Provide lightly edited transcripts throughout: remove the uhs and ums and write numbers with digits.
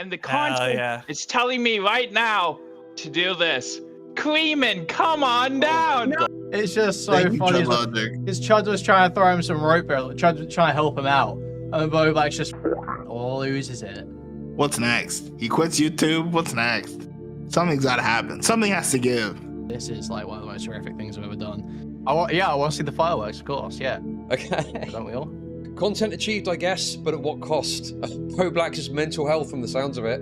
And the content yeah. is telling me right now to do this. Kuihman, come on down! No. It's just so Thank you, funny. Chud Logic. His Chud was trying to throw him some rope, Chud was trying to help him out. And Bowblax just loses it. What's next? He quits YouTube? What's next? Something's gotta happen. Something has to give. This is like one of the most horrific things I've ever done. I want to see the fireworks, of course, yeah. Okay. Don't we all? Content achieved, I guess, but at what cost? Bowblax's mental health from the sounds of it.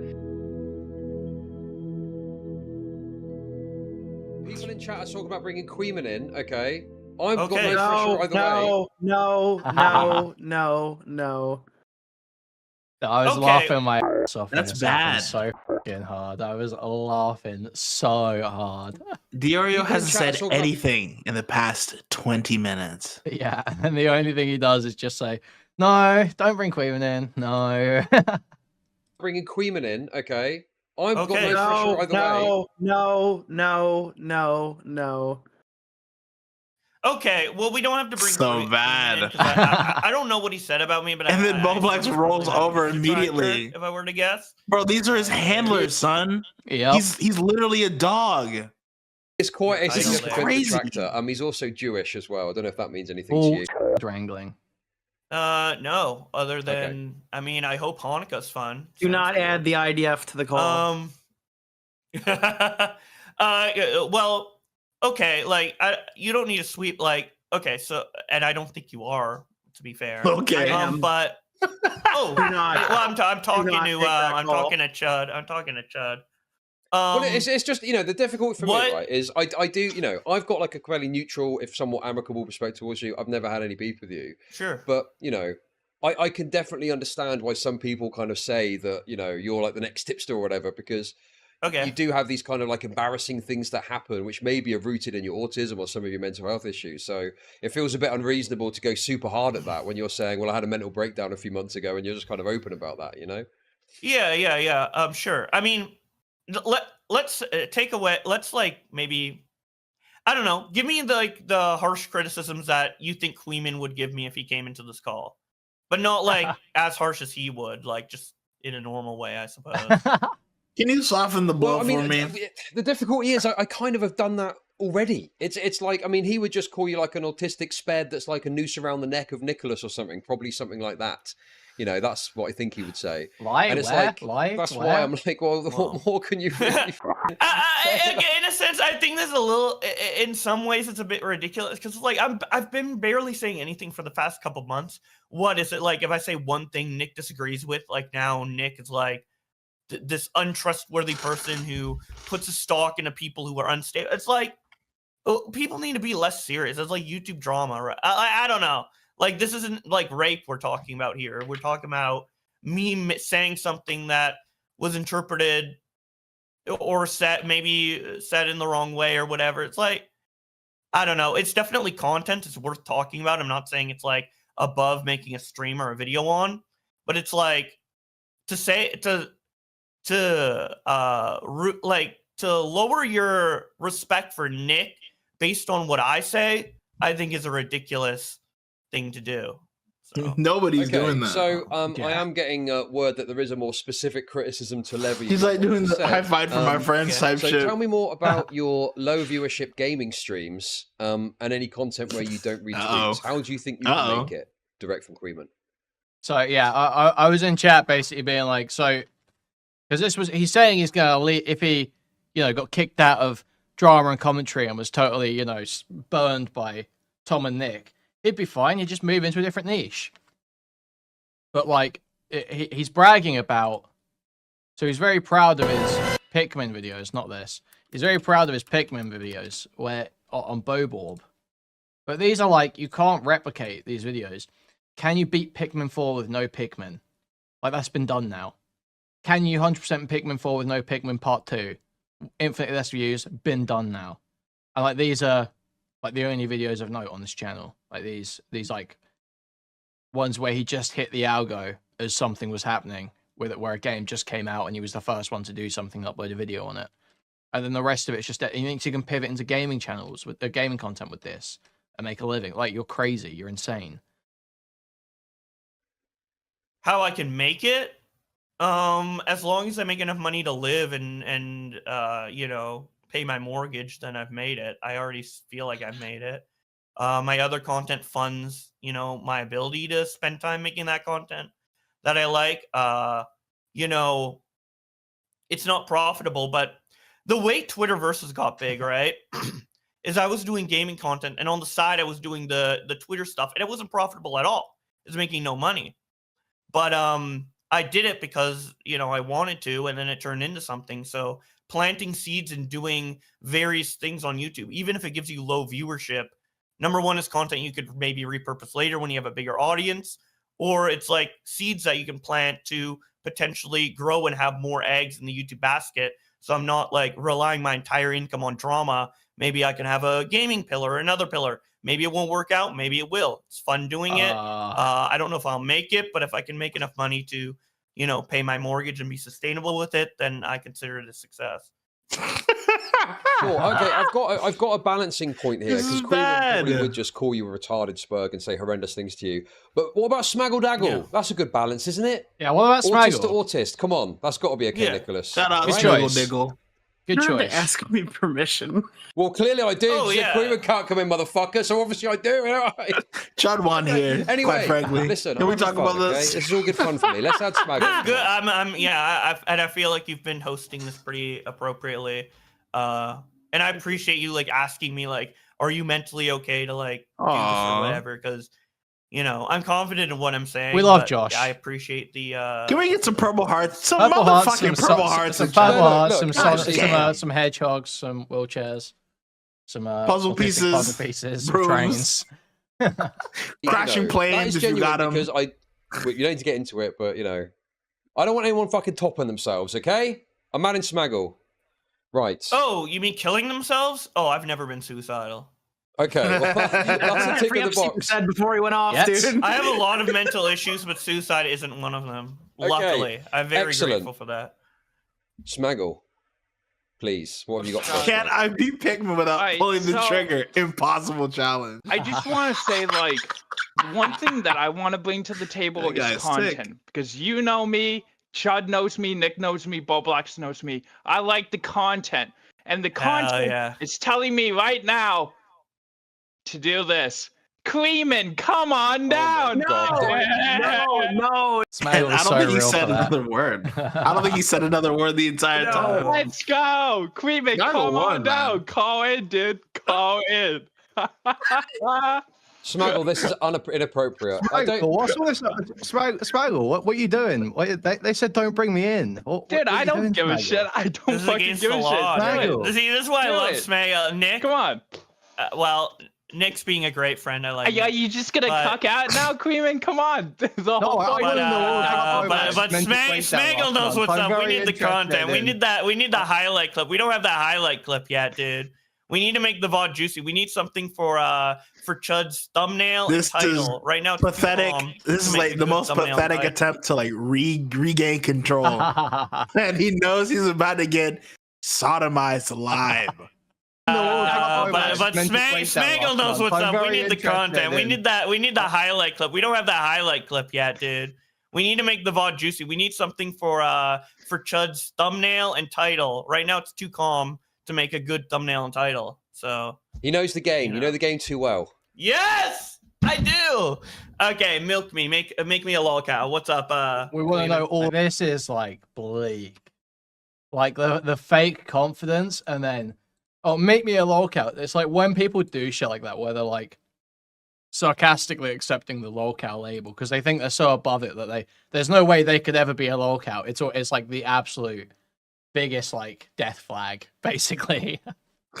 People in chat are talking about bringing Kuihman in, okay. I've got no pressure either way. No. I was laughing my ass off. That's bad. So fucking hard. I was laughing so hard. Diorio hasn't said anything in the past 20 minutes. Yeah, and the only thing he does is just say, no, don't bring Kuihman in. No. Bringing Kuihman in, okay. I've got no pressure either way. No. Okay, well, we don't have to bring so bad. I don't know what he said about me, but and then Bowblax rolls over immediately. If I were to guess, bro, these are his handlers, son. Yeah, he's literally a dog. It's quite a This is significant crazy. detractor. He's also Jewish as well. I don't know if that means anything to you. Wrangling. No. Other than, I mean, I hope Hanukkah's fun. Do not add the IDF to the call. Well. Okay, like you don't need to sweep. Like, okay, so, and I don't think you are, to be fair. Okay, but well, I'm talking to Chud. I'm talking to Chud. Well, it's just, you know, the difficulty for me, right, is I do, you know, I've got like a fairly neutral, if somewhat amicable perspective towards you. I've never had any beef with you. Sure. But, you know, I can definitely understand why some people kind of say that, you know, you're like the next tipster or whatever, because you do have these kind of like embarrassing things that happen, which maybe are rooted in your autism or some of your mental health issues. So it feels a bit unreasonable to go super hard at that when you're saying, well, I had a mental breakdown a few months ago, and you're just kind of open about that, you know? Yeah. Sure. I mean, let's take away, let's like maybe, I don't know, give me the harsh criticisms that you think Kuihman would give me if he came into this call, but not like as harsh as he would, like just in a normal way, I suppose. Can you soften the blow for me? The difficulty is I kind of have done that already. It's like, I mean, he would just call you like an autistic sped that's like a noose around the neck of Nicholas or something, probably something like that. You know, that's what I think he would say. And it's that's why I'm like, well, what more can you really in a sense, I think there's a little, in some ways it's a bit ridiculous, because like I've been barely saying anything for the past couple months. What is it like if I say one thing Nick disagrees with, like now Nick is like this untrustworthy person who puts a stock into people who are unstable. It's like, people need to be less serious. It's like YouTube drama, right? I don't know. Like, this isn't like rape we're talking about here. We're talking about me saying something that was interpreted or maybe said in the wrong way or whatever. It's like, I don't know. It's definitely content. It's worth talking about. I'm not saying it's like above making a stream or a video on, but it's like to lower your respect for Nick based on what I say, I think is a ridiculous thing to do. So. Nobody's doing that. So I am getting word that there is a more specific criticism to levy. He's like doing the high five for my friends type shit. So tell me more about your low viewership gaming streams and any content where you don't read tweets. How do you think you can make it direct from Kuihman? So yeah, I was in chat basically being like, so because he's saying he's gonna leave if he, you know, got kicked out of drama and commentary and was totally, you know, burned by Tom and Nick, he'd be fine. He'd just move into a different niche. But like, he's bragging about, so he's very proud of his Pikmin videos, not this. He's very proud of his Pikmin videos where on Bowblax. But these are like, you can't replicate these videos. Can you beat Pikmin 4 with no Pikmin? Like, that's been done now. Can you 100% Pikmin 4 with no Pikmin Part 2? Infinitely less views, been done now. And like, these are like the only videos of note on this channel. Like these like ones where he just hit the algo as something was happening with it, where a game just came out and he was the first one to do something, upload a video on it. And then the rest of it's just that he thinks you can pivot into gaming channels with gaming content with this and make a living. Like, you're crazy, you're insane. How I can make it? As long as I make enough money to live and you know, pay my mortgage, then I've made it. I already feel like I've made it. My other content funds, you know, my ability to spend time making that content that I like. You know, it's not profitable, but the way Twitterverses got big, right, is I was doing gaming content, and on the side I was doing the Twitter stuff, and it wasn't profitable at all. It was making no money. But I did it because, you know, I wanted to, and then it turned into something. So planting seeds and doing various things on YouTube, even if it gives you low viewership, number one is content you could maybe repurpose later when you have a bigger audience, or it's like seeds that you can plant to potentially grow and have more eggs in the YouTube basket. So I'm not like relying my entire income on drama. Maybe I can have a gaming pillar or another pillar. Maybe it won't work out. Maybe it will. It's fun doing it. I don't know if I'll make it, but if I can make enough money to, you know, pay my mortgage and be sustainable with it, then I consider it a success. Sure. Okay, I've got a balancing point here, because Kuihman probably would just call you a retarded spurg and say horrendous things to you. But what about Smaggle Daggle? Yeah. That's a good balance, isn't it? Yeah. What about Smaggle? Autist to autist. Come on, that's got to be okay, Nicholas. Shout out Good Smaggle choice. Diggle. Good choice. Ask me permission. Well, clearly I do. Oh, yeah. Kuihman can't come in, motherfucker. So obviously I do. You know? Chud won here. Anyway, quite frankly. listen. Can we talk about this? Okay? This is all good fun for me. Let's add Smaggle. Good. And I feel like you've been hosting this pretty appropriately. And I appreciate you like asking me like, are you mentally okay to like do this or whatever? Because, you know, I'm confident in what I'm saying. We love Josh. I appreciate the. Can we get some purple hearts? Some Purple hearts, motherfucking purple hearts. some in purple chat. hearts, some hedgehogs, some wheelchairs, some puzzle pieces, some brooms. trains. Crashing planes if you got them. Because you don't need to get into it, but you know, I don't want anyone fucking topping themselves. Okay, I'm mad in Smaggle. Right. Oh, you mean killing themselves? Oh, I've never been suicidal. Okay, well, that's a tick in the box. Said before he went off, dude. I have a lot of mental issues, but suicide isn't one of them. Okay. Luckily, I'm very grateful for that. Smaggle, please, what have you got? Can't I be Pikmin without pulling the trigger? Impossible challenge. I just want to say, like, one thing that I want to bring to the table is content. Because you know me, Chud knows me, Nick knows me, Bowblax knows me. I like the content. And the content is telling me right now to do this. Kuihman, come on down. No. I don't think he said another word. I don't think he said another word the entire time. Let's go. Kuihman, come on down. Call in, dude. Call in. Smaggle, this is inappropriate. Smaggle, what are you doing? They said don't bring me in. Dude, I don't give a shit. I don't fucking give a shit. See, this is why I love Smaggle. Nick, come on. Well, Nick's being a great friend. I like. Yeah, you just gonna cuck out now, Kuihman? Come on. The whole point. But Smaggle knows what's up. We need the content. We need that. We need the highlight clip. We don't have the highlight clip yet, dude. We need to make the VOD juicy. We need something for Chud's thumbnail and title. Right now, it's pathetic. This is like the most pathetic attempt to like regain control, and he knows he's about to get sodomized alive. But Smaggle knows what's up. We need the content. We need that. We need the highlight clip. We don't have the highlight clip yet, dude. We need to make the VOD juicy. We need something for Chud's thumbnail and title. Right now, it's too calm to make a good thumbnail and title. So he knows the game. You know the game too well. Yes, I do. Okay, milk me. Make me a lolcow. What's up? We want to know all. This is like bleak, like the fake confidence, and then make me a lolcow. It's like when people do shit like that, where they're like sarcastically accepting the lolcow label because they think they're so above it that there's no way they could ever be a lolcow. It's like the absolute biggest like death flag, basically.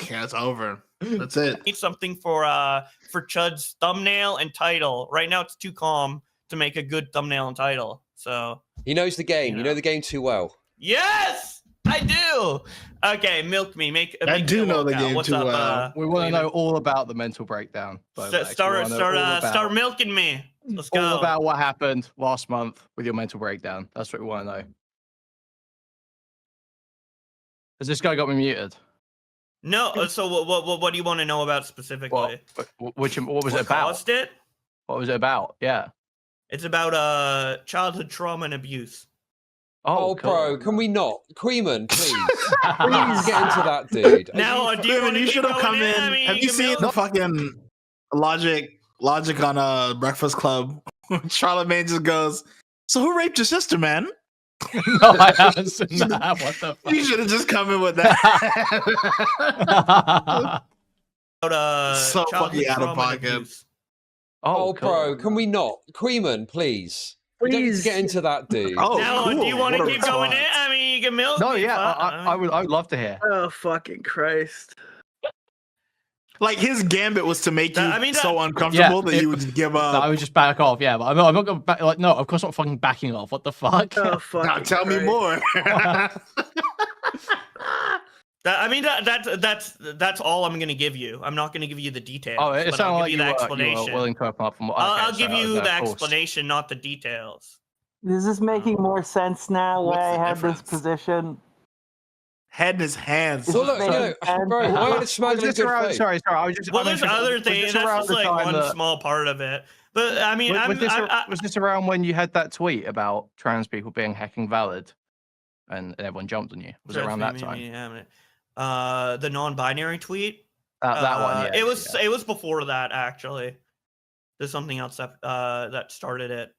Yeah, it's over. That's it. Need something for Chud's thumbnail and title. Right now, it's too calm to make a good thumbnail and title. So he knows the game. You know the game too well. Yes, I do. Okay, milk me. I do know the game too well. We want to know all about the mental breakdown. Start milking me. Let's go. All about what happened last month with your mental breakdown. That's what we want to know. Has this guy got me muted? No. So what do you want to know about specifically? What was it about? Caused it? What was it about? Yeah. It's about childhood trauma and abuse. Oh, bro, can we not? Kuihman, please. Please get into that, dude. Now, do you want you should have come in. I mean, have you seen the fucking Logic on Breakfast Club? Charlamagne just goes, so who raped your sister, man? No, I haven't seen that. What the fuck? You should have just come in with that. So fucking out of pocket. Oh, bro, can we not? Kuihman, please. Please get into that, dude. Oh, now, cool. Do you want to keep going in? I mean, you can milk. No, yeah, I would love to hear. Oh, fucking Christ. Like, his gambit was to make you so uncomfortable that you would just give up. I would just back off, yeah. But I'm not going to back. Like, no, of course, I'm not fucking backing off. What the fuck? Oh, fuck. Now tell me more. That's all I'm gonna give you. I'm not gonna give you the details. Oh, it sounds like you the explanation. You were willing to open up from what I'll give you the explanation, not the details. Is this making more sense now? Why I have this position? Head in his hands. Well, look, bro, why would it smuggle in good faith? Sorry. I was just. Well, there's other things. That's just like one small part of it. But I mean, was this around when you had that tweet about trans people being hecking valid, and everyone jumped on you? Was it around that time? The non-binary tweet. That one. Yeah, it was before that actually. There's something else that started it.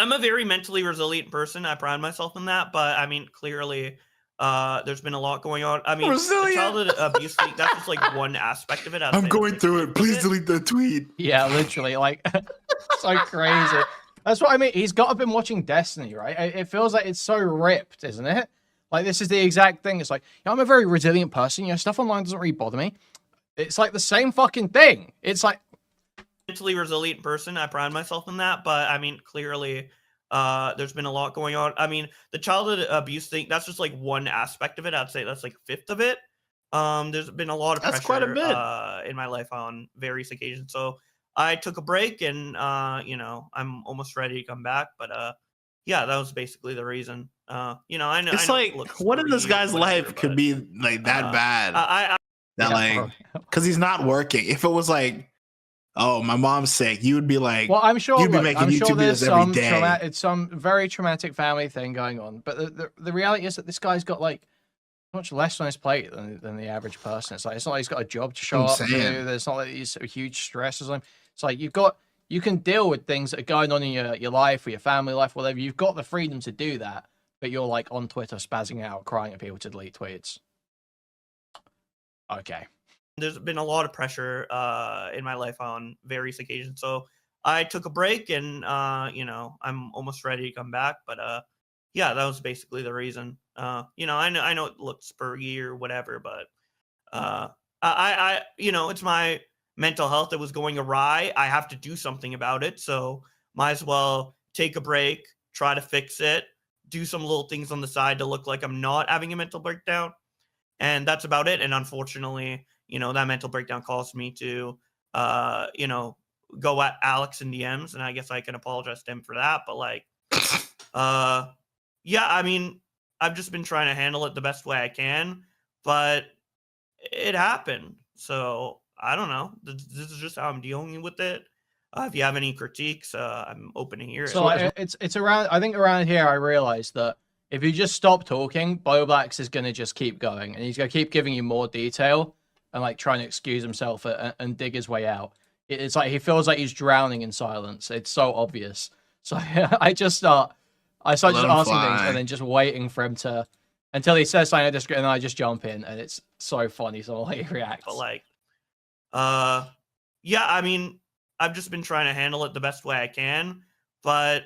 I'm a very mentally resilient person. I pride myself in that. But I mean, clearly, there's been a lot going on. I mean, the childhood abuse thing, that's just like one aspect of it. I'm going through it. Please delete the tweet. Yeah, literally, like, so crazy. That's what I mean. He's got to have been watching Destiny, right? It feels like it's so ripped, isn't it? Like, this is the exact thing. It's like, I'm a very resilient person. Stuff online doesn't really bother me. It's like the same fucking thing. It's like, mentally resilient person. I pride myself in that. But I mean, clearly, there's been a lot going on. I mean, the childhood abuse thing, that's just like one aspect of it. I'd say that's like a fifth of it. There's been a lot of pressure quite a bit. In my life on various occasions. So I took a break and, I'm almost ready to come back. But yeah, that was basically the reason. I know. It's like, what in this guy's life could be like that bad? Because he's not working. If it was like, oh, my mom's sick, you would be like, well, I'm sure you'd be making YouTube videos every day. It's some very traumatic family thing going on. But the reality is that this guy's got like much less on his plate than the average person. It's not like he's got a job to show up to. There's not like these huge stresses on him. It's like you can deal with things that are going on in your life or your family life, whatever. You've got the freedom to do that. But you're like on Twitter spazzing out, crying at people to delete tweets. Okay. There's been a lot of pressure in my life on various occasions. So I took a break and, I'm almost ready to come back. But yeah, that was basically the reason. I know it looks spurgy or whatever, but I it's my mental health that was going awry. I have to do something about it. So might as well take a break, try to fix it, do some little things on the side to look like I'm not having a mental breakdown. And that's about it. And unfortunately, that mental breakdown caused me to, go at Alex in DMs. And I guess I can apologize to him for that. But like, yeah, I mean, I've just been trying to handle it the best way I can, but it happened. So I don't know. This is just how I'm dealing with it. If you have any critiques, I'm open to hear it. So it's around. I think around here, I realized that if you just stop talking, Bowblax is going to just keep going, and he's going to keep giving you more detail and like trying to excuse himself and dig his way out. It's like he feels like he's drowning in silence. It's so obvious. So I start just asking things and then just waiting for him to until he says something I disagree, and then I just jump in, and it's so funny. So he reacts. But like, yeah, I mean, I've just been trying to handle it the best way I can, but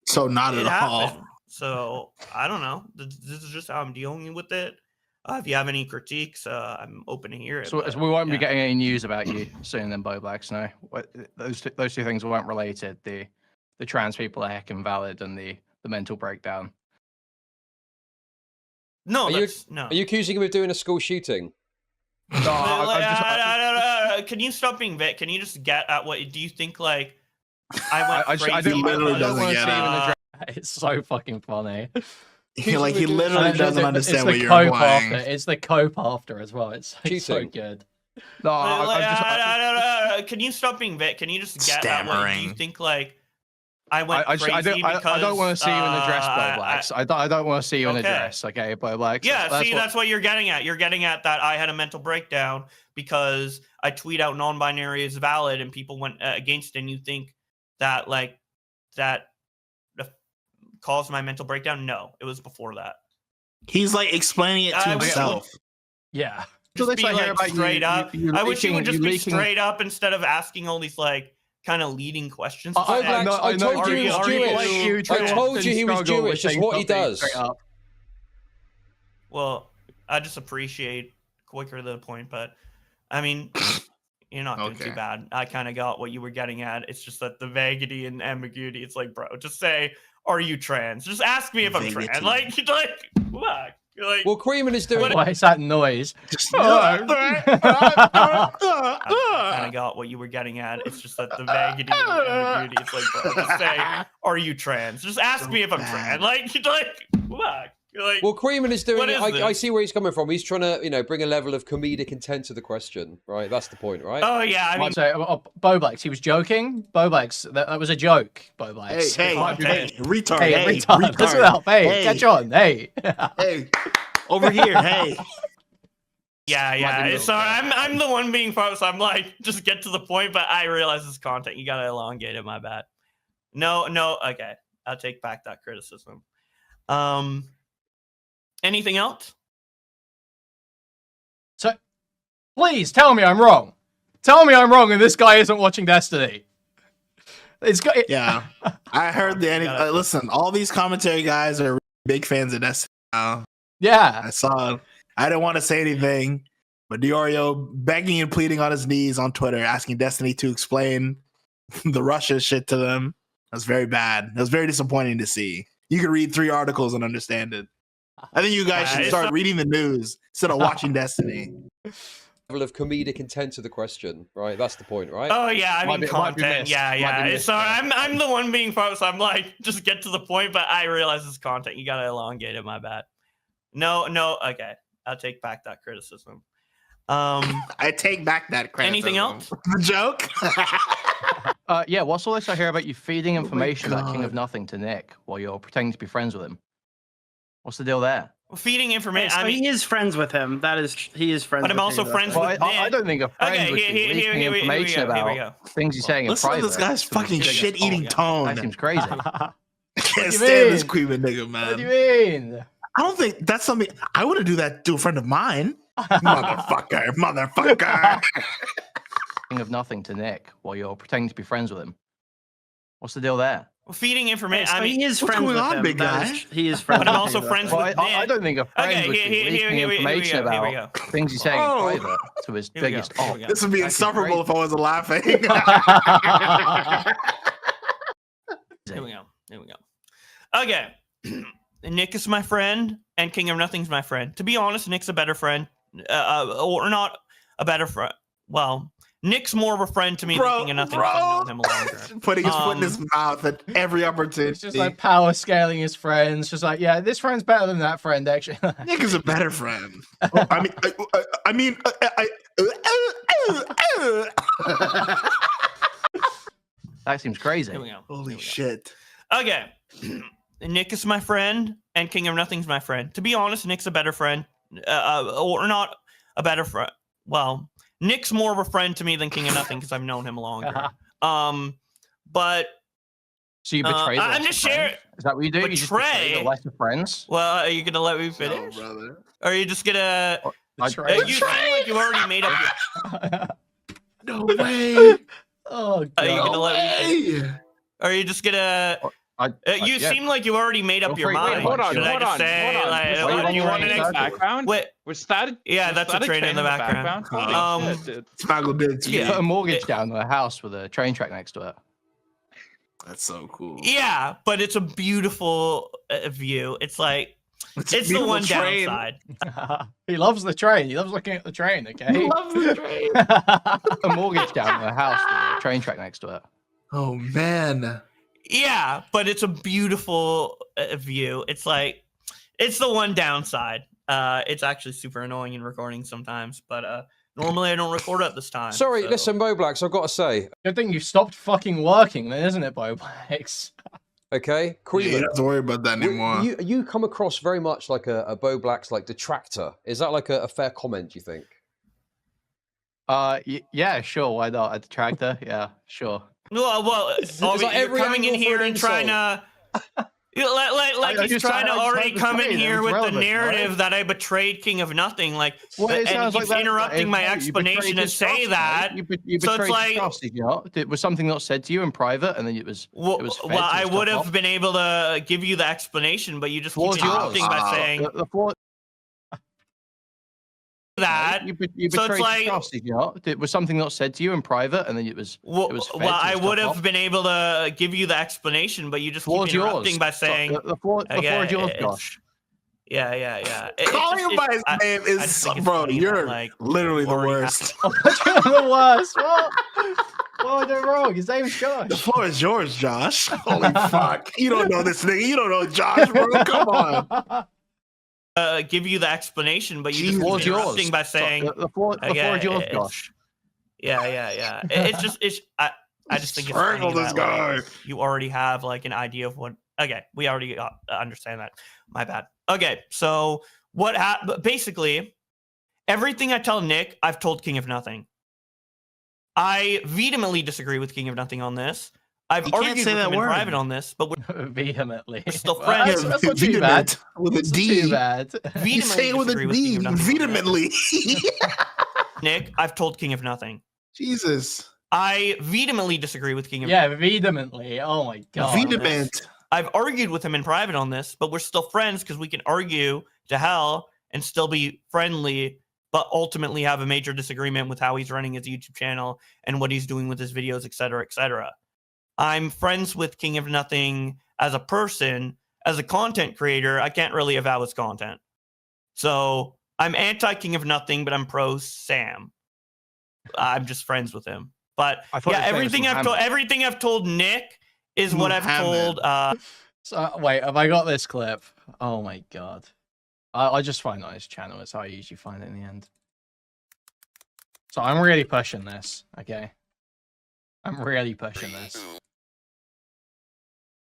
so not at all. So I don't know. This is just how I'm dealing with it. If you have any critiques, I'm open to hear it. So we won't be getting any news about you soon, then, Bowblax. No, those two things weren't related. The trans people are heckin' valid, and the mental breakdown. No, are you accusing him of doing a school shooting? No, can you stop being Vic? Can you just get at what do you think? Like, I went crazy. He literally doesn't get it. It's so fucking funny. He literally doesn't understand what you're implying. It's the cope after as well. It's so good. No, can you stop being Vic? Can you just get at what do you think? Like, I went crazy because I don't want to see you in a dress, Bowblax. I don't want to see you in a dress, okay, Bowblax? Yeah, that's what you're getting at. You're getting at that I had a mental breakdown because I tweet out non-binary is valid and people went against it, and you think that like that caused my mental breakdown? No, it was before that. He's like explaining it to himself. Yeah. Just be like straight up. I wish you would just be straight up instead of asking all these like kind of leading questions. I told you he was Jewish. I told you he was Jewish. It's what he does. Well, I just appreciate quicker to the point, but I mean, you're not doing too bad. I kind of got what you were getting at. It's just that the vaguity and ambiguity. It's like, bro, just say, "Are you trans?" Just ask me if I'm trans. Like, what? Like, well, Kuihman is doing. What is that noise? I kind of got what you were getting at. It's just that the vaguity and ambiguity. It's like, bro, just say, "Are you trans?" Just ask me if I'm trans. Like, what? Like, well, Kuihman is doing it. I see where he's coming from. He's trying to, bring a level of comedic intent to the question, right? That's the point, right? Oh yeah, I mean, Bowblax, he was joking. Bowblax, that was a joke. Bowblax. Hey, retard. Hey, retard. Listen up. Hey, catch on. Hey. Hey, over here. Hey. Yeah. Sorry, I'm the one being focused. I'm like, just get to the point, but I realize this content. You gotta elongate it. My bad. No. Okay, I'll take back that criticism. Anything else? So, please tell me I'm wrong. Tell me I'm wrong, and this guy isn't watching Destiny. Yeah, I heard the ending. Listen, all these commentary guys are big fans of Destiny now. Yeah, I saw. I didn't want to say anything, but Diorio begging and pleading on his knees on Twitter, asking Destiny to explain the Russia shit to them. That's very bad. It was very disappointing to see. You could read 3 articles and understand it. I think you guys should start reading the news instead of watching Destiny. Level of comedic intent to the question, right? That's the point, right? Oh yeah, I mean content. Yeah. Sorry, I'm the one being focused. I'm like, just get to the point, but I realize this content. You gotta elongate it. My bad. No. Okay, I'll take back that criticism. I take back that criticism. Anything else? The joke. Yeah. What's all this I hear about you feeding information about King of Nothing to Nick while you're pretending to be friends with him? What's the deal there? Feeding information. So he is friends with him. He is friends. But I'm also friends with Nick. I don't think a friend would be leaking information about things he's saying in private. Listen to this guy's fucking shit-eating tone. That seems crazy. I can't stand this Kuihman nigga, man. What do you mean? I don't think that's something I wouldn't do that to a friend of mine. Motherfucker. King of Nothing to Nick while you're pretending to be friends with him. What's the deal there? Feeding information. So he is friends with him. Big guy? He is friends. But I'm also friends with Nick. I don't think a friend would be leaking information about things he's saying in private to his biggest. This would be insufferable if I wasn't laughing. Here we go. Okay. Nick is my friend, and King of Nothing's my friend. To be honest, Nick's a better friend, or not a better friend. Well, Nick's more of a friend to me than King of Nothing. I've known him longer. Putting his foot in his mouth at every opportunity. It's just like power scaling his friends. Just like, yeah, this friend's better than that friend, actually. Nick is a better friend. That seems crazy. Here we go. Holy shit. Okay. Nick is my friend, and King of Nothing's my friend. To be honest, Nick's a better friend, or not a better friend. Well, Nick's more of a friend to me than King of Nothing because I've known him longer. But so you betray the I'm just sharing. Is that what you do? You just betray the lesser friends? Well, are you gonna let me finish? No, brother. Or are you just gonna? You seem like you already made up. No way. Oh God. Are you gonna let me finish? Or are you just gonna? You seem like you already made up your mind. Hold on. Do you want an background? Wait, was that? Yeah, that's a train in the background. Smaggle did. You put a mortgage down on a house with a train track next to it. That's so cool. Yeah, but it's a beautiful view. It's like it's the one train. downside. He loves the train. He loves looking at the train. Okay. He loves the train. A mortgage down on a house with a train track next to it. Oh man. Yeah, but it's a beautiful view. It's like it's the one downside. It's actually super annoying in recording sometimes, but Normally I don't record at this time. Sorry, so. listen, Bowblax, I've got to say. Good thing you stopped fucking working then, isn't it, Bowblax? Okay, Kuihman. You don't have to worry about that anymore. You come across very much like a Bowblax like detractor. Is that like a fair comment, you think? Yeah, sure. Why not? A detractor? Yeah, sure. Well, you're coming in here and trying to. He's trying to already come in here with the narrative that I betrayed King of Nothing, and he keeps interrupting my explanation to say that. So it's like, it was something not said to you in private, and then it was. Well, I would have been able to give you the explanation, but you just keep interrupting by saying that. So it's like, it was something not said to you in private, and then it was. I would have been able to give you the explanation, but you just keep interrupting by saying the floor is yours, Josh. Yeah. Calling him by his name is, bro. You're literally the worst. The worst. What did wrong? His name's Josh. The floor is yours, Josh. Holy fuck! You don't know this nigga. You don't know Josh, bro. Come on. Give you the explanation, but you just keep interrupting by saying the floor is yours, Josh. Yeah. I just think it's funny that, you already have like an idea of what. Okay, we already understand that. My bad. Okay, so what happened? Basically, everything I tell Nick, I've told King of Nothing. I vehemently disagree with King of Nothing on this. I've argued with him in private on this, but we're vehemently still friends. That's not too bad. With a D. Too bad. You say it with a D. Vehemently. Nick, I've told King of Nothing. Jesus. I vehemently disagree with King of Nothing. Yeah, vehemently. Oh my god. Vehement. I've argued with him in private on this, but we're still friends because we can argue to hell and still be friendly, but ultimately have a major disagreement with how he's running his YouTube channel and what he's doing with his videos, etc., etc. I'm friends with King of Nothing as a person. As a content creator, I can't really avow his content. So I'm anti-King of Nothing, but I'm pro-Sam. I'm just friends with him. But yeah, everything I've told Nick is what I've told. So wait, have I got this clip? Oh my god! I just find it on his channel. It's how I usually find it in the end. So I'm really pushing this. Okay, I'm really pushing this.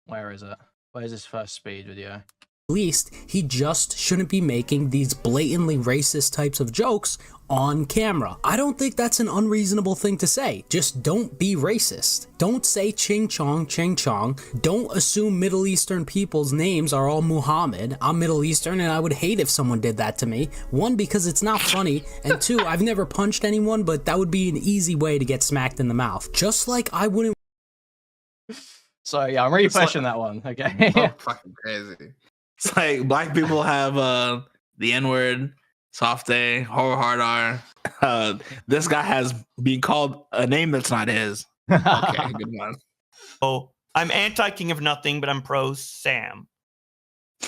Where is it? Where's his first speed video? At least he just shouldn't be making these blatantly racist types of jokes on camera. I don't think that's an unreasonable thing to say. Just don't be racist. Don't say ching chong, ching chong. Don't assume Middle Eastern people's names are all Muhammad. I'm Middle Eastern and I would hate if someone did that to me. One, because it's not funny, and two, I've never punched anyone, but that would be an easy way to get smacked in the mouth. Just like I wouldn't. So yeah, I'm really pushing that one. Okay. Oh, fucking crazy. It's like black people have the N-word, soft A, horror hard R. This guy has been called a name that's not his. Okay, good one. Oh, I'm anti-King of Nothing, but I'm pro-Sam.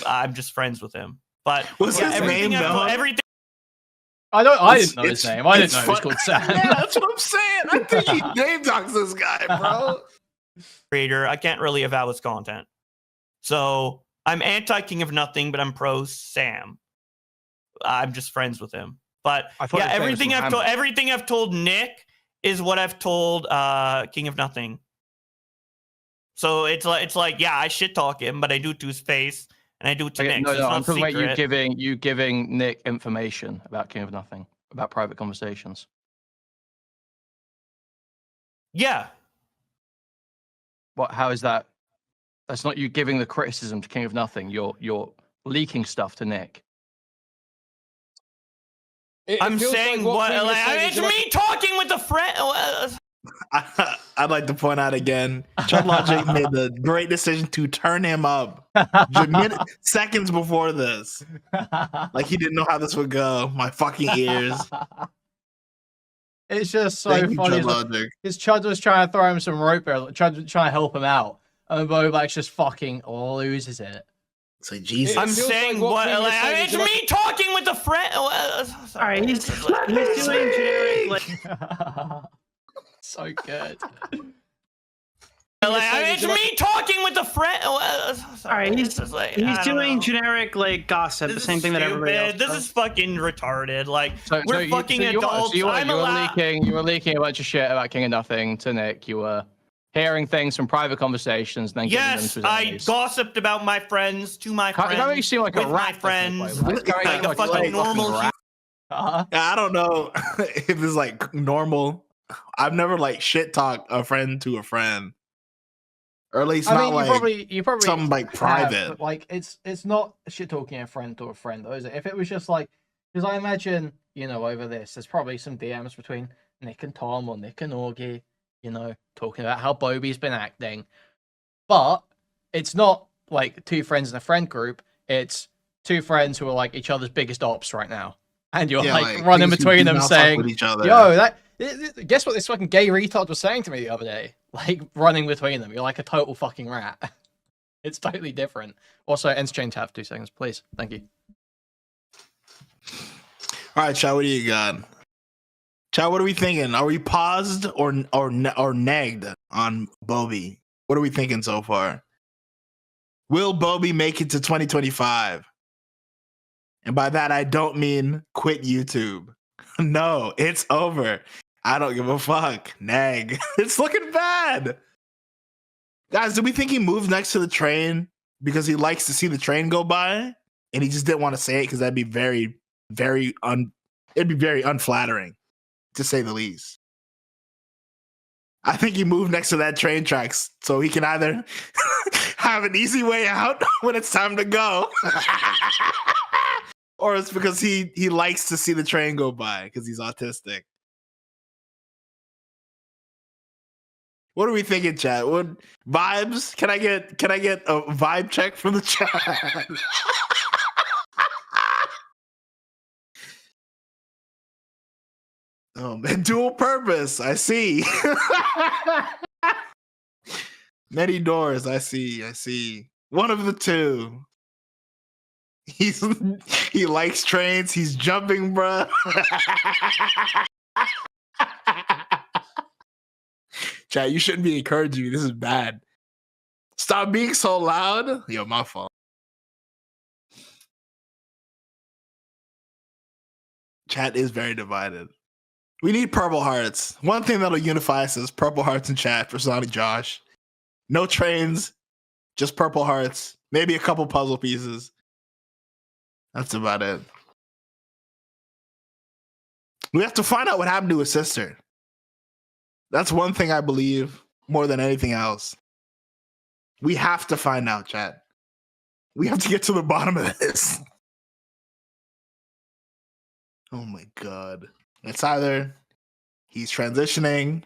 I'm just friends with him. But what's his name, though? Everything. I didn't know his name. I didn't know he was called Sam. Yeah, that's what I'm saying. I think he name talks this guy, bro. Creator, I can't really avow his content. So I'm anti-King of Nothing, but I'm pro-Sam. I'm just friends with him. But yeah, everything I've told Nick is what I've told King of Nothing. So it's like yeah, I shit talk him, but I do it to his face and I do it to Nick. No, so I'm talking about you giving Nick information about King of Nothing, about private conversations. Yeah. What? How is that? That's not you giving the criticism to King of Nothing. You're leaking stuff to Nick. I'm saying what? It's me talking with a friend. I'd like to point out again, Chud Logic made the great decision to turn him up seconds before this. Like he didn't know how this would go. My fucking ears. It's just so funny. His Chud was trying to throw him some rope there, trying to help him out. And Bowblax just fucking loses it. It's like, Jesus. I'm saying what? It's me talking with a friend. Sorry, he's doing generic. So good. It's me talking with a friend. Sorry, he's doing generic like gossip, the same thing that everybody else does. This is fucking retarded. Like So we're fucking adults. You were leaking a bunch of shit about King of Nothing to Nick. You were hearing things from private conversations, and then giving them to his enemies. Gossiped about my friends to my friends. That makes you seem like a rat. My friends, like a fucking normal. I don't know if it's like normal. I've never like shit talked a friend to a friend. Or at least not like you probably something like private. But like it's not shit talking a friend to a friend, though, is it? If it was just like, because I imagine, over this, there's probably some DMs between Nick and Tom or Nick and Augie, talking about how Bobby's been acting. But it's not like two friends in a friend group. It's two friends who are like each other's biggest ops right now, and you're like running between them saying, "Yo, guess what this fucking gay retard was saying to me the other day?" Like running between them, you're like a total fucking rat. It's totally different. Also, entertain tab 2 seconds, please. Thank you. All right, Chad, what do you got? Chad, what are we thinking? Are we paused or nagged on Bobby? What are we thinking so far? Will Bobby make it to 2025? And by that, I don't mean quit YouTube. No, it's over. I don't give a fuck. Nag. It's looking bad. Guys, do we think he moved next to the train because he likes to see the train go by? And he just didn't want to say it because that'd be very, very it'd be very unflattering, to say the least. I think he moved next to that train tracks so he can either have an easy way out when it's time to go, or it's because he likes to see the train go by because he's autistic. What are we thinking, chat? What vibes? Can I get a vibe check from the chat? Oh man, dual purpose. I see. Many doors. I see. One of the two. He likes trains. He's jumping, bruh. Chat, you shouldn't be encouraging me. This is bad. Stop being so loud. Yo, my fault. Chat is very divided. We need purple hearts. One thing that'll unify us is purple hearts in chat for Sonic Josh. No trains, just purple hearts. Maybe a couple puzzle pieces. That's about it. We have to find out what happened to his sister. That's one thing I believe more than anything else. We have to find out, chat. We have to get to the bottom of this. Oh my God. It's either he's transitioning,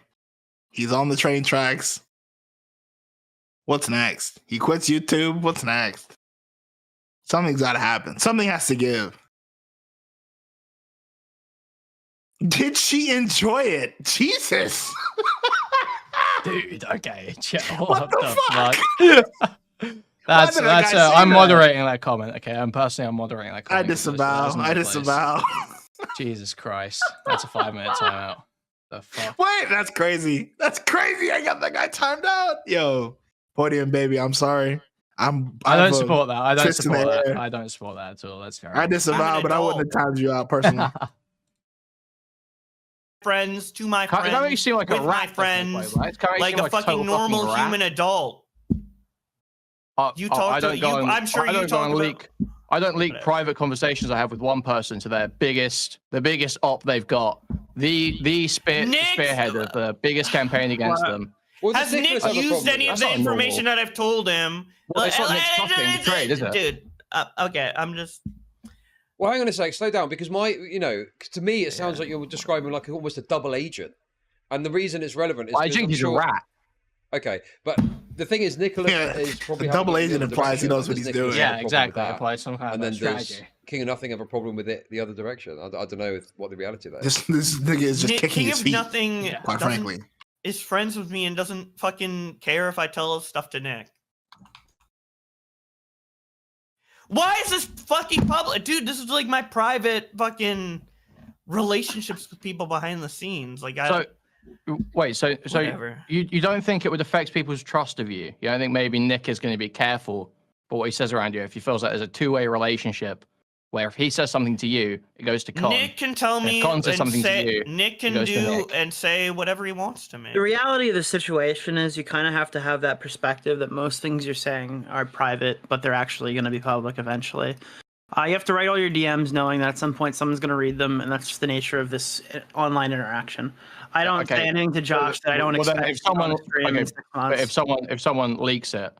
he's on the train tracks. What's next? He quits YouTube. What's next? Something's got to happen. Something has to give. Did she enjoy it? Jesus. Dude, okay. What the fuck? That's I'm moderating that comment. Okay, I'm moderating that comment. I disavow. Jesus Christ. That's a 5-minute timeout. The fuck? Wait, that's crazy. That's crazy. I got that guy timed out. Yo, Podium baby, I'm sorry. I don't support that. I don't support that. I don't support that at all. Let's go. I disavow, but I wouldn't have timed you out personally. Friends to my friends. That makes you seem like a rat. My friends, like a fucking normal human adult. You talk to you. I'm sure you talk. I don't leak private conversations I have with one person to the biggest op they've got. The spearhead of the biggest campaign against them. Well, has Nick used any of the information that I've told him? Well, it's not Nick's being betrayed, is it? Dude, okay, I'm just... Well, hang on a sec, slow down, because to me, it sounds like you're describing like almost a double agent. And the reason it's relevant is... I think he's a rat. Okay, but the thing is, Nicholas is probably... double agent implies he knows what he's doing. Yeah, exactly. It applies some kind of strategy. Does King of Nothing have a problem with it the other direction? I don't know what the reality there is. This nigga is just kicking his feet, Nothing, quite frankly. Is friends with me and doesn't fucking care if I tell stuff to Nick. Why is this fucking public? Dude, this is like my private fucking relationships with people behind the scenes. Like, Wait, so Whatever. you don't think it would affect people's trust of you? You don't think maybe Nick is going to be careful about what he says around you if he feels like there's a two-way relationship where if he says something to you, it goes to Con. Nick can tell me Con says and something say, to you, Nick can goes to do Nick. and say whatever he wants to me. The reality of the situation is you kind of have to have that perspective that most things you're saying are private, but they're actually going to be public eventually. You have to write all your DMs knowing that at some point someone's going to read them, and that's just the nature of this online interaction. I don't say anything to Josh that I don't expect. If someone leaks it,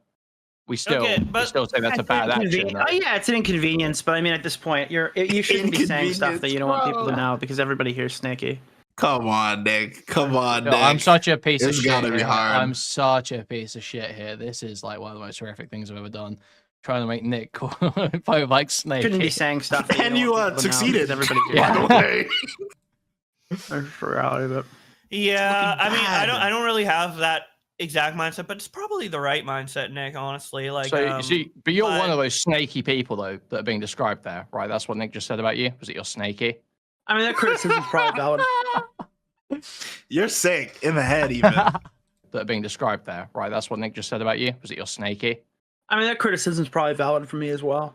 we still say that's a bad action. Yeah, it's an inconvenience, but I mean, at this point, you shouldn't be saying stuff that you don't want people to know because everybody here's Snakey. Come on, Nick. Come on, Nick. I'm such a piece of shit. It's gotta be hard. I'm such a piece of shit here. This is like one of the most horrific things I've ever done. Trying to make Nick play like Snake. Shouldn't be saying stuff. That and you succeeded. Everybody by the way. Yeah, I mean, I don't really have that exact mindset, but it's probably the right mindset, Nick. Honestly, like, so but you're one of those snaky people though that are being described there, right? That's what Nick just said about you. Was it you're snaky? I mean, that criticism's probably valid. You're sick in the head, even. That are being described there, right? That's what Nick just said about you. Was it you're snaky? I mean, that criticism's probably valid for me as well.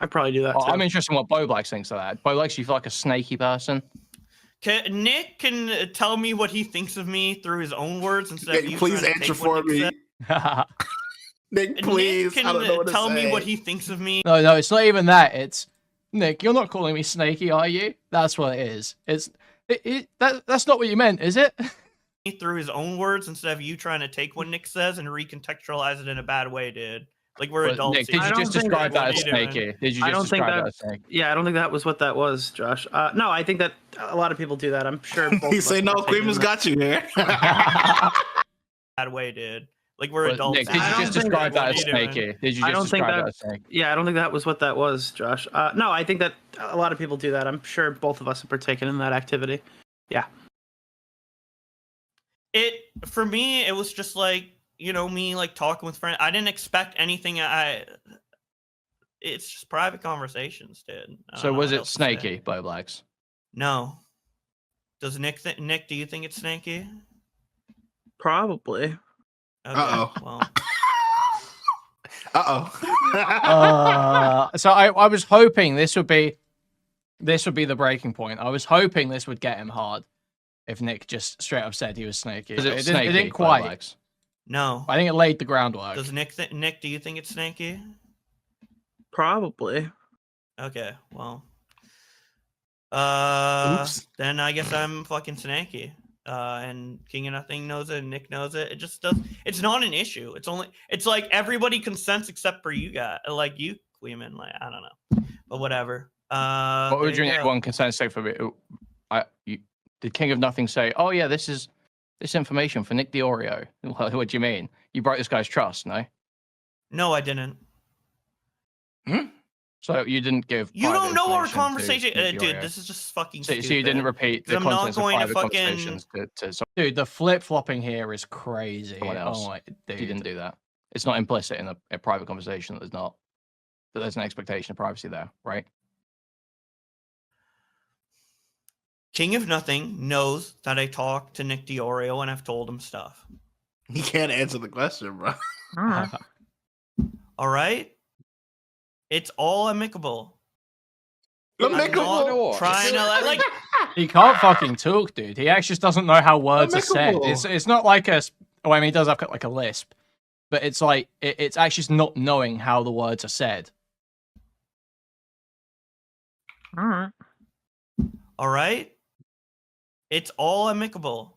I'd probably do that too. I'm interested in what Bowblax thinks of that. Bowblax, you feel like a snaky person? Nick can tell me what he thinks of me through his own words instead of you. Please answer for me. Nick, please. Nick can tell me what he thinks of me. No, it's not even that. It's Nick. You're not calling me snaky, are you? That's what it is. That's not what you meant, is it? Through his own words instead of you trying to take what Nick says and recontextualize it in a bad way, dude. Like we're adults. Nick, did you just describe that as snaky? Did you just describe that as snaky? Yeah, I don't think that was what that was, Josh. No, I think that a lot of people do that. I'm sure. You say no, Kuihman's got you here. Bad way, dude. Like we're adults. Nick, did you just describe that as snaky? Did you just describe that as snaky? Yeah, I don't think that was what that was, Josh. No, I think that a lot of people do that. I'm sure both of us have partaken in that activity. Yeah. For me, it was just like, me like talking with friends. I didn't expect anything. It's just private conversations, dude. So was it snaky, Bowblax? No. Does Nick Nick, do you think it's snaky? Probably. Okay, Uh-oh. Well. So I was hoping this would be the breaking point. I was hoping this would get him hard if Nick just straight up said he was snaky. It didn't quite. Bowblax? No. I think it laid the groundwork. Does Nick, do you think it's snaky? Probably. Okay, well. Oops. Then I guess I'm fucking snaky. And King of Nothing knows it, and Nick knows it. It just does. It's not an issue. It's like everybody consents except for you guys, like you, Kuihman. Like I don't know, but whatever. What would you want consent say for me? Did King of Nothing say, "Oh yeah, this is this information for Nick the Oreo"? What do you mean? You broke this guy's trust, no? No, I didn't. So you didn't give. You don't know our conversation, dude. This is just fucking stupid. So you didn't repeat the contents of private fucking... conversations dude, the flip-flopping here is crazy. Else. Oh my, dude. You didn't do that. It's not implicit in a private conversation that there's an expectation of privacy there, right? King of Nothing knows that I talked to Nick DiOrio and I've told him stuff. He can't answer the question, bro. All right? It's all amicable. Amicable? Trying to like he can't fucking talk, dude. He actually just doesn't know how words are said. It's not like a. Oh, I mean, he does have like a lisp, but it's like it's actually just not knowing how the words are said. All right. It's all amicable.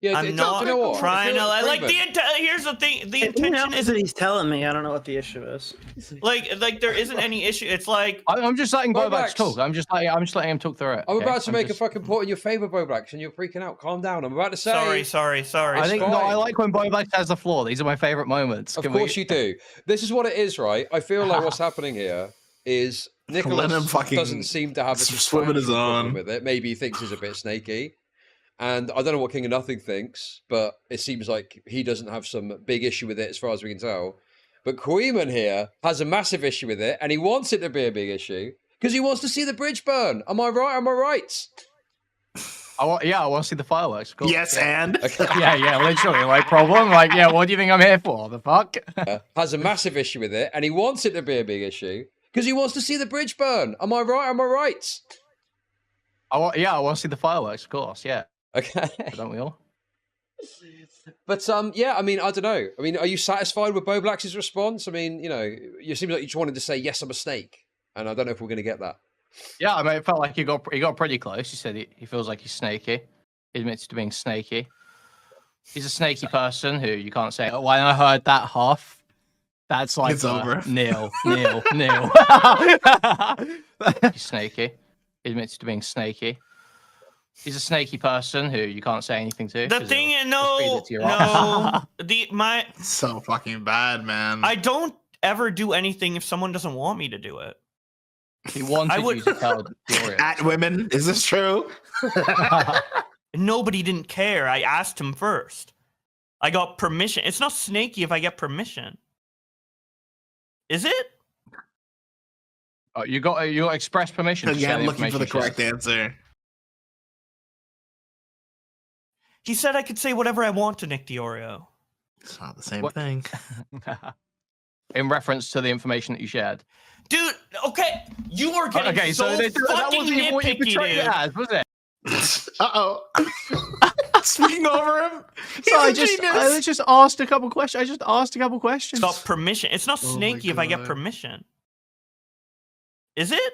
Yeah, I'm not trying to like the here's the thing. The intention is that he's telling me. I don't know what the issue is. Like there isn't any issue. It's like I'm just letting Bowblax talk. I'm just letting him talk through it. I'm about to make a fucking point in your favor, Bowblax, and you're freaking out. Calm down. I'm about to say. Sorry. I think I like when Bowblax has the floor. These are my favorite moments. Of course you do. This is what it is, right? I feel like what's happening here is Nicholas doesn't seem to have a swimming his own with it. Maybe he thinks he's a bit snaky. And I don't know what King of Nothing thinks, but it seems like he doesn't have some big issue with it as far as we can tell. But Kuihman here has a massive issue with it, and he wants it to be a big issue because he wants to see the bridge burn. Am I right? I want to see the fireworks. Of course. Yes, and Okay. yeah, literally, like problem. Like, yeah, what do you think I'm here for? The fuck? Has a massive issue with it, and he wants it to be a big issue because he wants to see the bridge burn. Am I right? Am I right? I want to see the fireworks. Of course, yeah. Okay. Don't we all? But yeah, I mean, I don't know. I mean, are you satisfied with Bowblax's response? I mean, you know, you seem like you just wanted to say yes, I'm a snake, and I don't know if we're going to get that. Yeah, I mean, it felt like he got pretty close. He said he feels like he's snaky. He admits to being snaky. He's a snaky person who you can't say, oh, when I heard that huff, that's like It's over. Nil. He's snaky. He admits to being snaky. He's a snaky person who you can't say anything to. The thing is, no, It's so fucking bad, man. I don't ever do anything if someone doesn't want me to do it. He wanted you to tell the Oreo. At women, is this true? Nobody didn't care. I asked him first. I got permission. It's not snaky if I get permission. Is it? Oh, you got express permission. Again, looking for the correct answer. He said I could say whatever I want to Nick Oreo. It's not the same thing. In reference to the information that you shared. Dude, okay, you are getting fucking nitpicky, dude. As, was it? Uh-oh. Speaking over him. So I just asked a couple questions. I just asked a couple questions. It's got permission. It's not snaky if I get permission. Is it?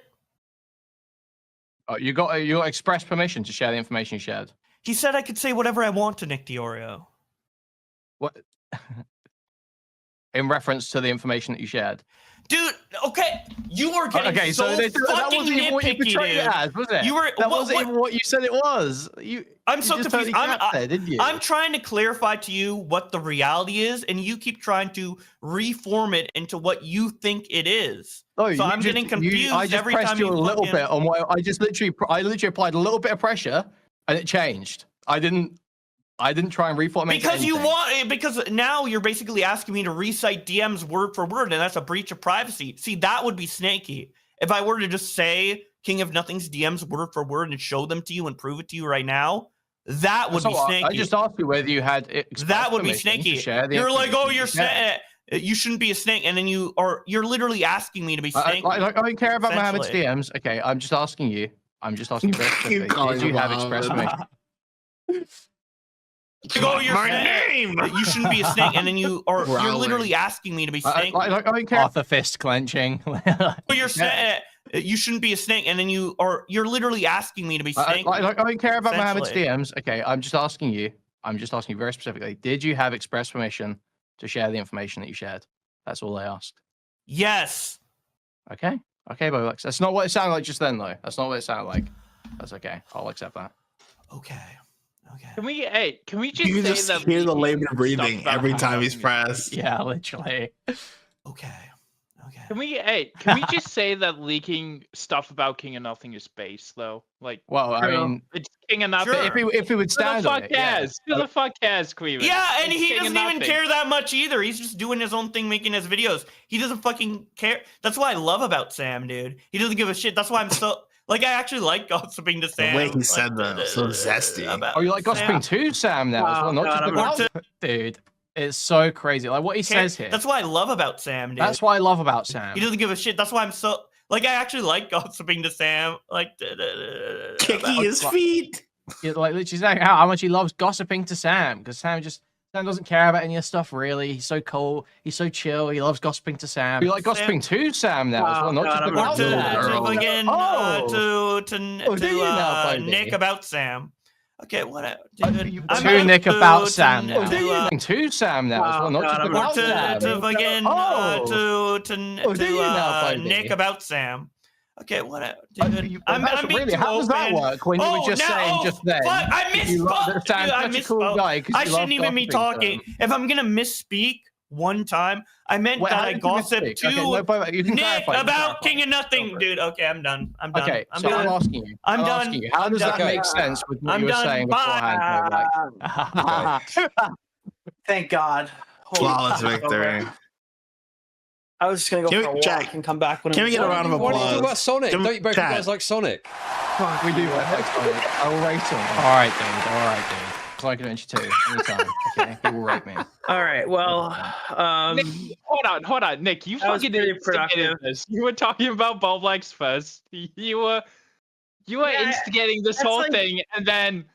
Oh, you got express permission to share the information you shared. He said I could say whatever I want to Nick Oreo. What? In reference to the information that you shared. Dude, okay, you are getting that wasn't even what you portrayed it as, was it? That wasn't even what you said it was. I'm so confused. Didn't you? I'm trying to clarify to you what the reality is, and you keep trying to reform it into what you think it is. Oh, so I'm getting confused I just every pressed time you you a little bit on what I literally applied a little bit of pressure, and it changed. I didn't try and reform it. Because now you're basically asking me to recite DMs word for word, and that's a breach of privacy. See, that would be snaky. If I were to just say King of Nothing's DMs word for word and show them to you and prove it to you right now, that would be snaky. I just asked you whether you had that would be snaky. You're like, oh, you shouldn't be a snake, and then you're literally asking me to be snaky. I don't care about Mohammed's DMs. Okay, I'm just asking you. Very specifically. Did you have express permission? My name. You shouldn't be a snake, and then you're literally asking me to be snake. I don't care. Half a fist clenching. You're saying you shouldn't be a snake, and then you're literally asking me to be snake. I don't care about Mohammed's DMs. Okay, I'm just asking you very specifically. Did you have express permission to share the information that you shared? That's all I asked. Yes. Okay, Bowblax. That's not what it sounded like just then, though. That's not what it sounded like. That's okay. I'll accept that. Okay. Can we just say that hear the labor breathing every time he's pressed? Yeah, literally. Okay. Can we just say that leaking stuff about King of Nothing is base though? Like, well, I mean, it's King of Nothing. If he would stand on it, who the fuck cares, Kuihman? Yeah, and he doesn't even care that much either. He's just doing his own thing, making his videos. He doesn't fucking care. That's what I love about Sam, dude. He doesn't give a shit. That's why I'm so. Like, I actually like gossiping to Sam. The way he said that, so zesty. Oh, you like gossiping to Sam now as well, not just about dude. It's so crazy. Like what he says here. That's what I love about Sam, dude. That's what I love about Sam. He doesn't give a shit. That's why I'm so like. I actually like gossiping to Sam. Like kicking his feet. Yeah, like literally saying how much he loves gossiping to Sam because Sam doesn't care about any of this stuff really. He's so cool. He's so chill. He loves gossiping to Sam. You like gossiping to Sam now as well, not just about Nick about Sam. Okay, whatever. Dude, to Nick about Sam now. To Sam now as well, not just about Sam. Nick about Sam. Okay, whatever. Dude, I'm really, how does that work when you were just saying just then? Fuck, I misspoke. I shouldn't even be talking. If I'm gonna misspeak one time, I meant that I gossiped to Nick about King of Nothing, dude. Okay, I'm done. Okay, so I'm asking you. I'm done. How does that make sense with what you were saying beforehand? Thank God. Flawless victory. I was just gonna go for a walk and come back when. Can we get a round of applause? Why don't you talk about Sonic? Don't you both guys like Sonic? Fuck, we do right. I will rate him. All right, dude. So I can bench you too anytime. Okay, he will rate me. All right. Well, Nick, hold on, Nick. You fucking instigated this. You were talking about Bowblax first. You were instigating this whole thing, and then.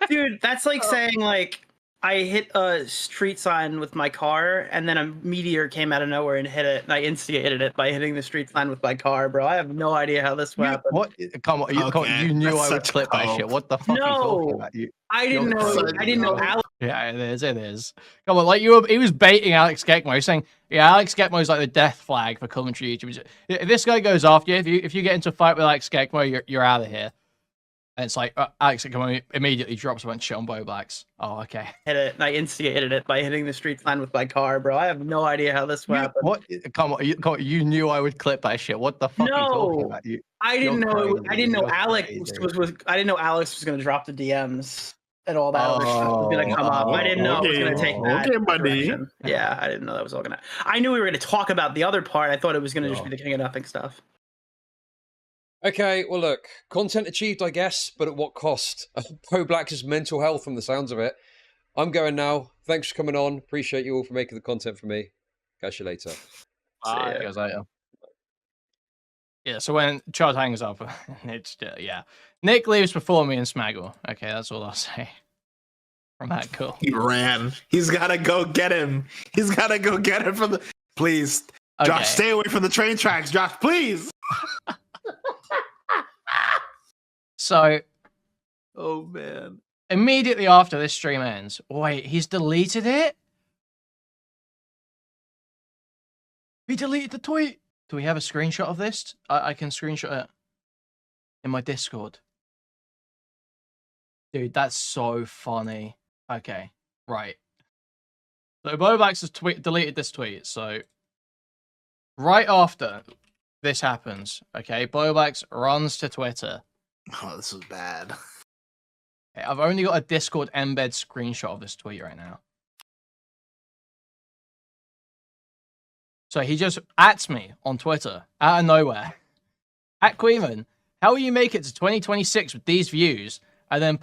Dude, that's like saying like I hit a street sign with my car, and then a meteor came out of nowhere and hit it, and I instigated it by hitting the street sign with my car, bro. I have no idea how this happened. What? Come on, you knew I would clip that shit. What the fuck are you talking about? I didn't know. I didn't know Alex. Yeah, it is. Come on, like he was baiting Alex Gekmo. He's saying, yeah, Alex Gekmo is like the death flag for commentary YouTubers. If this guy goes after you, if you get into a fight with Alex Gekmo, you're out of here. And it's like, Alex immediately drops a bunch of shit on Bowblax. Oh, okay. Hit it, and I instigated it by hitting the street sign with my car, bro. I have no idea how this happened. What? Come on, you knew I would clip that shit. What the fuck are you talking about? I didn't know. I didn't know Alex was. I didn't know Alex was going to drop the DMs and all that other stuff was going to come up. I didn't know it was going to take that. Okay, buddy. Direction. Yeah, I didn't know that was all going to. I knew we were going to talk about the other part. I thought it was going to just be the King of Nothing stuff. Okay, well, look, content achieved, I guess, but at what cost? Bowblax's mental health from the sounds of it. I'm going now. Thanks for coming on. Appreciate you all for making the content for me. Catch you later. See you guys later. Yeah, so when Chud hangs up, it's, yeah. Nick leaves before me and Smaggle. Okay, that's all I'll say. From that call. He ran. He's got to go get him. He's got to go get him from the... Please. Okay. Josh, stay away from the train tracks. Josh, please. So, oh man! Immediately after this stream ends, wait, he's deleted it? He deleted the tweet. Do we have a screenshot of this? I can screenshot it in my Discord. Dude, that's so funny. Okay, right. So Bowblax has deleted this tweet. So right after this happens, okay, Bowblax runs to Twitter. Oh, this is bad. Okay, I've only got a Discord embed screenshot of this tweet right now. So he just @s me on Twitter out of nowhere. @Kuihman, how will you make it to 2026 with these views? And then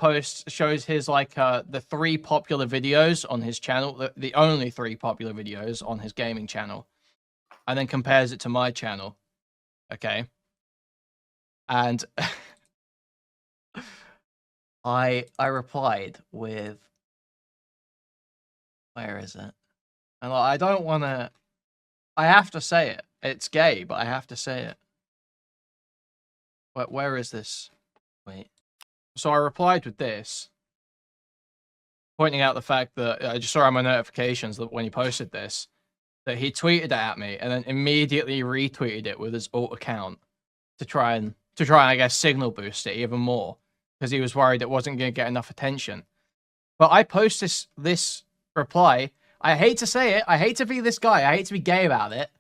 shows his like the 3 popular videos on his channel, the only 3 popular videos on his gaming channel, and then compares it to my channel. Okay. And I replied with, where is it? And like, I don't want to. I have to say it. It's gay, but I have to say it. Where is this? Wait. So I replied with this, pointing out the fact that I just saw on my notifications that when he posted this, that he tweeted it at me and then immediately retweeted it with his alt account to try and I guess signal boost it even more, because he was worried it wasn't going to get enough attention. But I post this reply. I hate to say it. I hate to be this guy. I hate to be gay about it.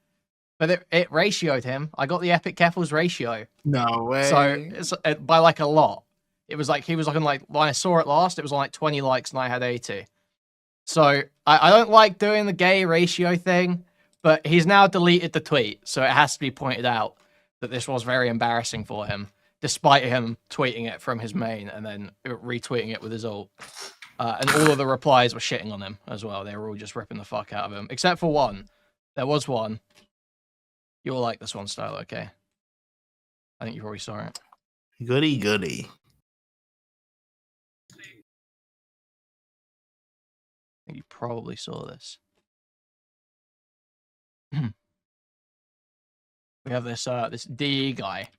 But it ratioed him. I got the Epic Keffels ratio. No way. So it's by like a lot. It was like he was looking like, when I saw it last, it was on like 20 likes and I had 80. So I don't like doing the gay ratio thing, but he's now deleted the tweet. So it has to be pointed out that this was very embarrassing for him, despite him tweeting it from his main and then retweeting it with his alt. And all of the replies were shitting on him as well. They were all just ripping the fuck out of him. Except for one. There was one. You'll like this one, Stylo, okay? I think you probably saw it. Goody, goody. I think you probably saw this. We have this this DE guy.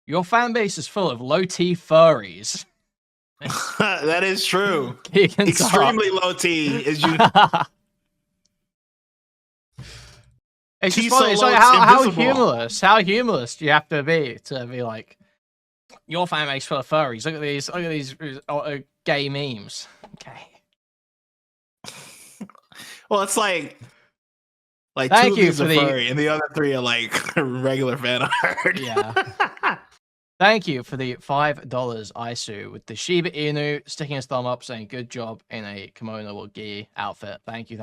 Your fan base is full of low-T furries. That is true. Extremely low T, as you. It's just funny. It's like how humorless do you have to be like, your fan base full of furries? Look at these gay memes. Okay. Well, it's like thank two you of these are furry, and the other 3 are like regular fan art. Yeah. Thank you for the $5 Isu with the Shiba Inu sticking his thumb up saying good job in a kimono or gi outfit. Thank you.